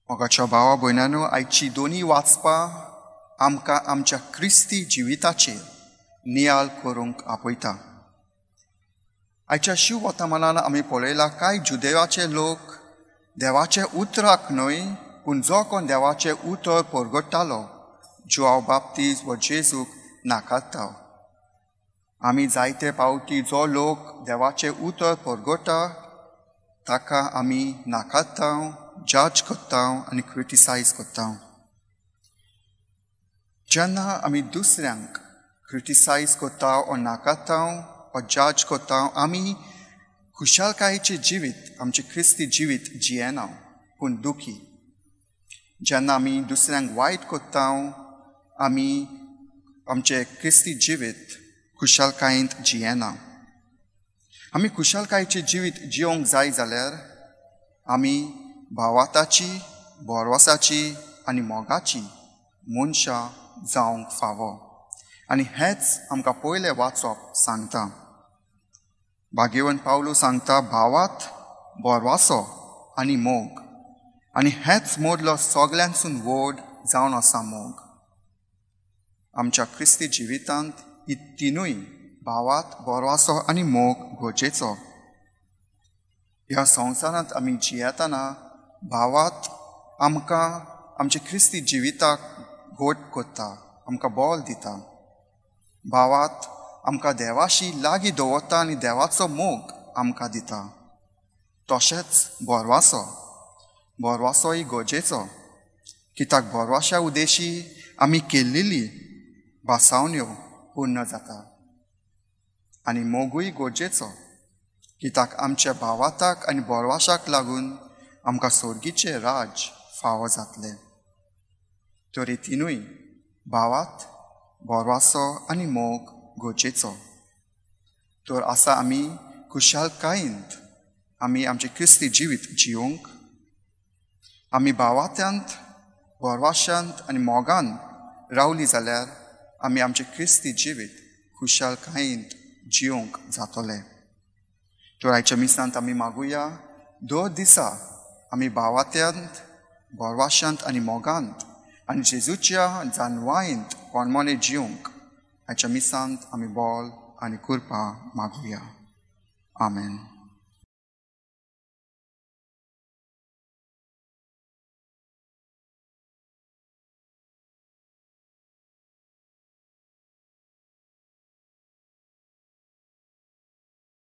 मोगाच्या भावा भयणांनो, आयची दोनी वाचपां आमकां आमच्या क्रिस्ती जिविताचेर नियाळ करूंक आपयता. आयच्या शिव वर्तमानांत आमी पळयला कांय जुदेवाचे लोक देवाचे उतराक न्हय पूण जो कोण देवाचे उतर परगट्टालो जुआंव बाप्तीज व जेजूक नाकारता. आमी जायते पावटी जो लोक देवाचे उतर परगट्टा ताका आमी नाकारता, जज करता आनी क्रिटिसायज करता. जेन्ना आमी दुसऱ्यांक क्रिटिसायज करता वा नाकारता वा जज करता आमी खुशालकायेचें जिवीत आमचें क्रिस्ती जिवीत जियेना पूण दुखी. जेन्ना आमी दुसऱ्यांक वायट करता आमी आमचें क्रिस्ती जिवीत खुशालकायेंत जियेना. आमी खुशालकायेचें जिवीत जियोंक जाय जाल्यार आमी भावाताची, बोरवोसाची आनी मोगाची मनशां जावंक फावो. आनी हेंच आमकां पयलें वाचप सांगता. भाग्यवन पावलो सांगता भावात बोरवासो आनी मोग, आनी हेच मोडलो सगळ्यांसून व्हड जावन आसा मोग. आमच्या क्रिस्ती जिवितांत ही तिनूय भावात बोरवासो आनी मोग गरजेचो. ह्या संवसारांत आमी जियेतना भावात आमकां आमचे क्रिस्ती जिविताक घोट करता, आमकां बोल दिता. भावात आमकां देवाशी लागीं दवरता आनी देवाचो मोग आमकां दिता. तशेंच बोरवासोय गरजेचो, कित्याक बोरवाश्या उद्देशी आमी केल्लेली भासावण्यो पूर्ण जाता. आनी मोगूय गरजेचो, कित्याक आमच्या भावाताक आनी बोरवाशाक लागून आमकां सोर्गीचें राज फावो जातलें. तर हे तिनूय भावात, बोरवासो आनी मोग गरजेचो. तर आसा आमी खुशालकायेंत आमी आमचें क्रिस्ती जिवीत जियोंक. आमी भावात्यांत, बोरवाश्यांत आनी मोगान रावलीं जाल्यार आमी आमचें क्रिस्ती जिवीत खुशालकायेंत जियोंक जातोलें. तर आयच्या मिसांत आमी मागुया दर दिसा आमी भावात्यांत, बोरवाश्यांत आनी मोगांत आनी जेजूच्या जानवायेंत पोरमोने जियोंक आयच्या मिसांत आमी बोल आनी कृपा मागुया. आमेन.